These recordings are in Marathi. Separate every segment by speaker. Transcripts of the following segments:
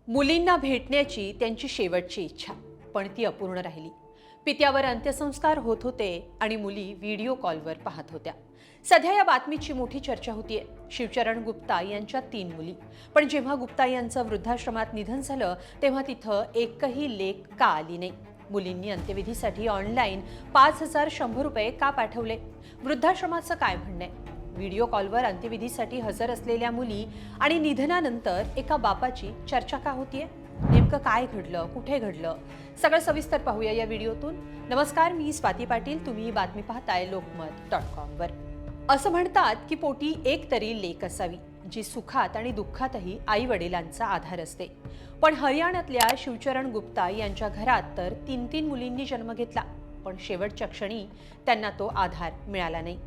Speaker 1: मुलींना भेटण्याची त्यांची शेवटची इच्छा, पण ती अपूर्ण राहिली. पित्यावर अंत्यसंस्कार होत होते आणि मुली व्हिडिओ कॉलवर पाहत होत्या. सध्या या बातमीची मोठी चर्चा होतीये. शिवचरण गुप्ता यांच्या 3 मुली. पण जेव्हा गुप्ता यांचं वृद्धाश्रमात निधन झालं तेव्हा तिथं एकही लेख का आली नाही. मुलींनी अंत्यविधीसाठी ऑनलाईन 5,100 रुपये का पाठवले? वृद्धाश्रमाचं काय म्हणणं आहे? व्हिडिओ कॉलवर अंत्यविधीसाठी हजर असलेल्या मुली आणि निधनानंतर एका बापाची चर्चा का होतीये? नेमकं काय घडलं, कुठे घडलं, सगळं सविस्तर पाहूया या व्हिडिओतून. नमस्कार, मी स्वाती पाटील. तुम्ही ही बातमी पाहताय lokmat.com वर. असं म्हणतात की पोटी एक तरी लेक असावी, जी सुखात आणि दुःखातही आई वडिलांचा आधार असते. पण हरियाणातल्या शिवचरण गुप्ता यांच्या घरात तर 3 मुलींनी जन्म घेतला, पण शेवटच्या क्षणी त्यांना तो आधार मिळाला नाही.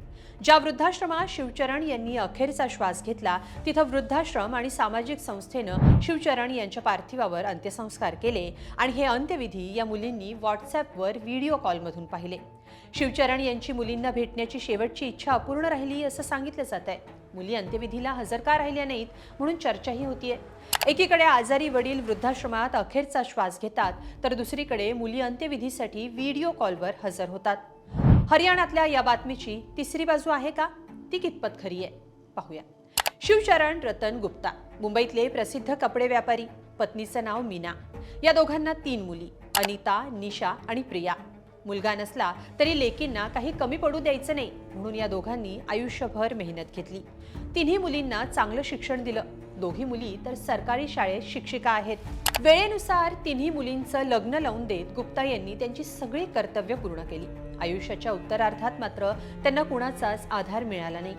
Speaker 1: ज्या वृद्धाश्रमात शिवचरण यांनी अखेरचा श्वास घेतला तिथं वृद्धाश्रम आणि सामाजिक संस्थेनं शिवचरण यांच्या पार्थिवावर अंत्यसंस्कार केले आणि हे अंत्यविधी या मुलींनी व्हॉट्सअॅपवर व्हिडिओ कॉलमधून पाहिले. शिवचरण यांची मुलींना भेटण्याची शेवटची इच्छा अपूर्ण राहिली असं सांगितलं जात आहे. मुली अंत्यविधीला हजर का राहिल्या नाहीत म्हणून चर्चाही होतीये. एकीकडे आजारी वडील वृद्धाश्रमात अखेरचा श्वास घेतात, तर दुसरीकडे मुली अंत्यविधीसाठी व्हिडिओ कॉलवर हजर होतात. हरियाणातल्या या बातमीची तिसरी बाजू आहे का? ती कितपत खरी आहे? पाहूया. शिवचरण रतन गुप्ता मुंबईतले प्रसिद्ध कपडे व्यापारी. पत्नीचं नाव मीना. या दोघांना 3 मुली, अनिता, निशा आणि प्रिया. मुलगा नसला तरी लेकींना काही कमी पडू द्यायचं नाही म्हणून या दोघांनी आयुष्यभर मेहनत घेतली. 3 मुलींना चांगलं शिक्षण दिलं. 2 मुली तर सरकारी शाळेत शिक्षिका आहेत. वेळेनुसार 3 मुलींचं लग्न लावून देत गुप्ता यांनी त्यांची सगळी कर्तव्य पूर्ण केली. आयुष्याच्या उत्तरार्धात मात्र त्यांना कुणाचाच आधार मिळाला नाही.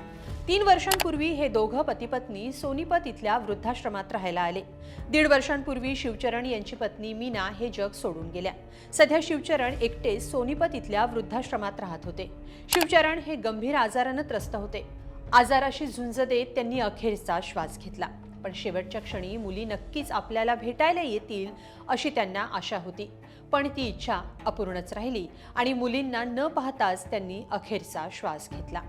Speaker 1: 3 वर्षांपूर्वी हे दोघं पती-पत्नी सोनीपत इथल्या वृद्धाश्रमात राहायला आले. 1.5 वर्षांपूर्वी शिवचरण यांची पत्नी मीना हे जग सोडून गेल्या. सध्या शिवचरण एकटेच सोनीपत इथल्या वृद्धाश्रमात राहत होते. शिवचरण हे गंभीर आजारानं त्रस्त होते. आजाराशी झुंज देत त्यांनी अखेरचा श्वास घेतला. पण शेवटच्या क्षणी मुली नक्कीच आपल्याला भेटायला येतील अशी त्यांना आशा होती. पण ती इच्छा अपूर्णच राहिली आणि मुलींना न पाहताच त्यांनी अखेरचा श्वास घेतला.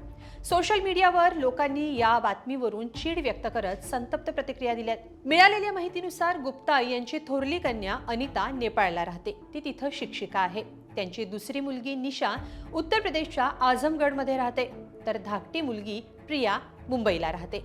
Speaker 1: सोशल मीडियावर लोकांनी या बातमीवरून चीड व्यक्त करत संतप्त प्रतिक्रिया दिल्यात. मिळालेल्या माहितीनुसार गुप्ता यांची थोरली कन्या अनिता नेपाळला राहते. ती तिथं शिक्षिका आहे. त्यांची दुसरी मुलगी निशा उत्तर प्रदेशच्या आझमगडमध्ये राहते, तर धाकटी मुलगी प्रिया मुंबईला राहते.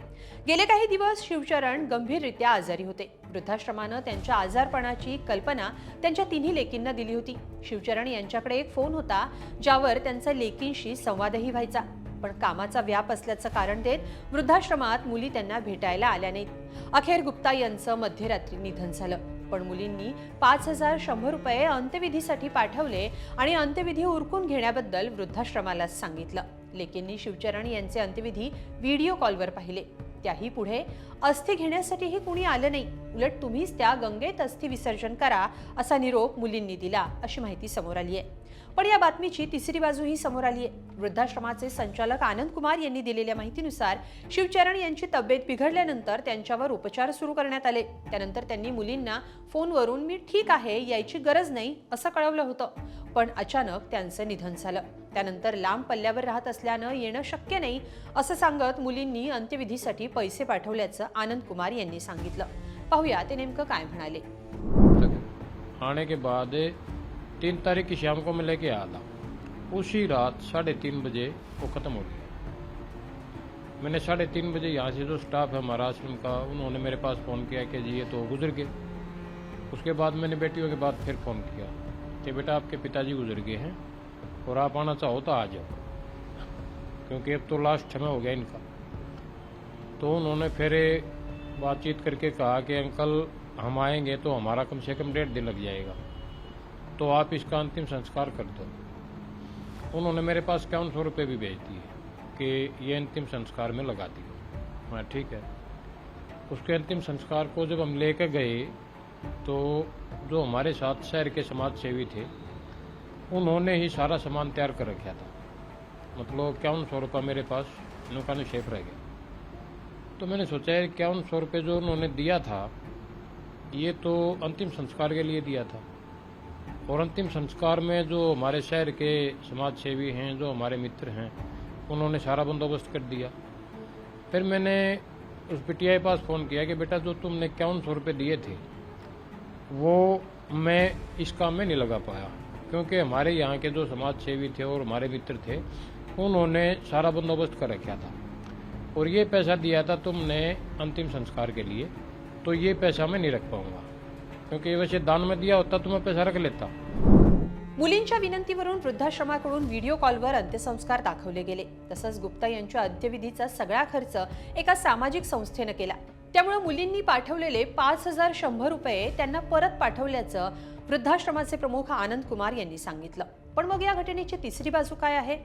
Speaker 1: गेले काही दिवस शिवचरण गंभीररित्या आजारी होते. वृद्धाश्रमानं त्यांच्या आजारपणाची कल्पना त्यांच्या 3 लेकींना दिली होती. शिवचरण यांच्याकडे एक फोन होता, ज्यावर त्यांचा लेकींशी संवादही व्हायचा. पण कामाचा व्याप असल्याचं कारण देत वृद्धाश्रमात मुली त्यांना भेटायला आल्या नाहीत. अखेर गुप्ता यांचं मध्यरात्री निधन झालं. पण मुलींनी 5,100 रुपये अंत्यविधीसाठी पाठवले आणि अंत्यविधी उरकून घेण्याबद्दल वृद्धाश्रमाला सांगितलं. लेकींनी शिवचरण यांचे अंत्यविधी व्हिडिओ कॉलवर पाहिले. त्याही पुढे अस्थि घेण्यासाठीही कुणी आलं नाही. उलट तुम्हीच त्या गंगेत अस्थि विसर्जन करा असा निरोप मुलींनी दिला अशी माहिती समोर आली आहे. पण या बातमीची तिसरी बाजूही समोर आली आहे. वृद्धाश्रमाचे संचालक आनंद कुमार यांनी दिलेल्या माहितीनुसार शिवचरण यांची तब्येत बिघडल्यानंतर त्यांच्यावर उपचार सुरू करण्यात आले. त्यानंतर त्यांनी मुलींना फोनवरून मी ठीक आहे, यायची गरज नाही असं कळवलं होतं. पण अचानक त्यांचं निधन झालं. त्यानंतर लांब पल्ल्यावर राहत असल्यानं येणं शक्य नाही असं सांगत मुलींनी अंत्यविधीसाठी पैसे पाठवल्याचं आनंद कुमार यांनी सांगितलं. पाहूया ते नेमकं काय म्हणाले.
Speaker 2: आने के बाद 3 तारीख की शाम को मैं लेके आया था. उसी रात 3:30 बजे वो ख़त्म हो गया. मैंने 3:30 बजे यहाँ से जो स्टाफ है हमारा आश्रम का, उन्होंने मेरे पास फ़ोन किया कि जी ये तो गुजर गए. उसके बाद मैंने बेटियों के बाद फिर फ़ोन किया कि बेटा आपके पिताजी गुजर गए हैं और आप आना चाहो तो आ जाओ, क्योंकि अब तो लास्ट समय हो गया इनका. तो उन्होंने फिर बातचीत करके कहा कि अंकल हम आएंगे तो हमारा कम से कम 1.5 दिन लग जाएगा, तो आप इसका अंतिम संस्कार कर दो. उन्होंने मेरे पास 5100 रुपये भी भेज दिए कि ये अंतिम संस्कार में लगा दिए. हाँ ठीक है. उसके अंतिम संस्कार को जब हम लेकर गए तो जो हमारे साथ शहर के समाज सेवी थे उन्होंने ही सारा सामान तैयार कर रखा था. मतलब 5100 रुपये मेरे पास नुकान शेफ रह गया. तो मैंने सोचा 5100 रुपये जो उन्होंने दिया था ये तो अंतिम संस्कार के लिए दिया था, और अंतिम संस्कार में जो हमारे शहर के समाज सेवी हैं, जो हमारे मित्र हैं, उन्होंने सारा बंदोबस्त कर दिया. फिर मैंने उस बिटिया के पास फ़ोन किया कि बेटा जो तुमने 5100 रुपये दिए थे वो मैं इस काम में नहीं लगा पाया, क्योंकि हमारे यहाँ के जो समाज सेवी थे और हमारे मित्र थे उन्होंने सारा बंदोबस्त कर रखा था और ये पैसा दिया था तुमने अंतिम संस्कार के लिए, तो ये पैसा मैं नहीं रख पाऊंगा, क्योंकि वैसे दान में दिया होता तो मैं पैसा रख लेता।
Speaker 1: मुलींच्या विनंतीवरून वृद्धाश्रमाकडून व्हिडिओ कॉलवर अंत्यसंस्कार दाखवले गेले। तसंच गुप्ता यांच्या अंत्यविधीचा सगळा खर्च एका सामाजिक संस्थेने केला। त्यामुळे मुलींनी पाठवलेले 5100 रुपये त्यांना परत पाठवल्याचं वृद्धाश्रमाचे प्रमुख आनंद कुमार यांनी सांगितलं। पण मग या घटनेची तिसरी बाजू काय आहे?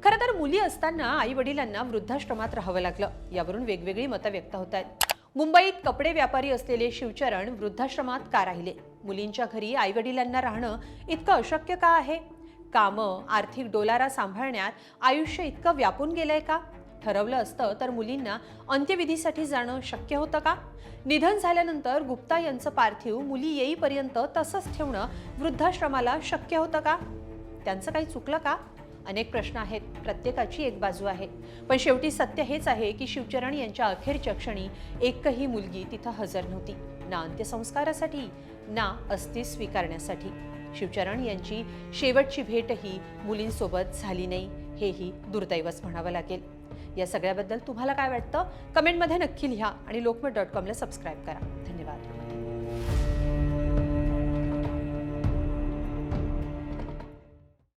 Speaker 1: खरं तर मुली असताना आई वडिलांना वृद्धाश्रमात राहावं लागलं, यावरून वेगवेगळी मतं व्यक्त होत आहेत। मुंबईत कपडे व्यापारी असलेले शिवचरण वृद्धाश्रमात का राहिले? मुलींच्या घरी आई वडिलांना राहणं इतकं अशक्य का आहे? कामं, आर्थिक डोलारा सांभाळण्यात आयुष्य इतकं व्यापून गेलंय का? ठरवलं असतं तर मुलींना अंत्यविधीसाठी जाणं शक्य होतं का? निधन झाल्यानंतर गुप्ता यांचं पार्थिव मुली येईपर्यंत तसंच ठेवणं वृद्धाश्रमाला शक्य होतं का? त्यांचं काही चुकलं का? अनेक प्रश्न आहेत, प्रत्येकाची एक बाजू आहे। पण शेवटी सत्य हेच आहे की शिवचरण यांच्या अखेरच्या क्षणी एकही मुलगी तिथं हजर नव्हती, ना अंत्यसंस्कारासाठी ना अस्थी स्वीकारण्यासाठी। शिवचरण यांची शेवटची भेटही मुलींसोबत झाली नाही, हेही दुर्दैवच म्हणावं लागेल। या सगळ्याबद्दल तुम्हाला काय वाटतं? कमेंटमध्ये नक्की लिहा आणि lokmat.com ला सबस्क्राईब करा। धन्यवाद।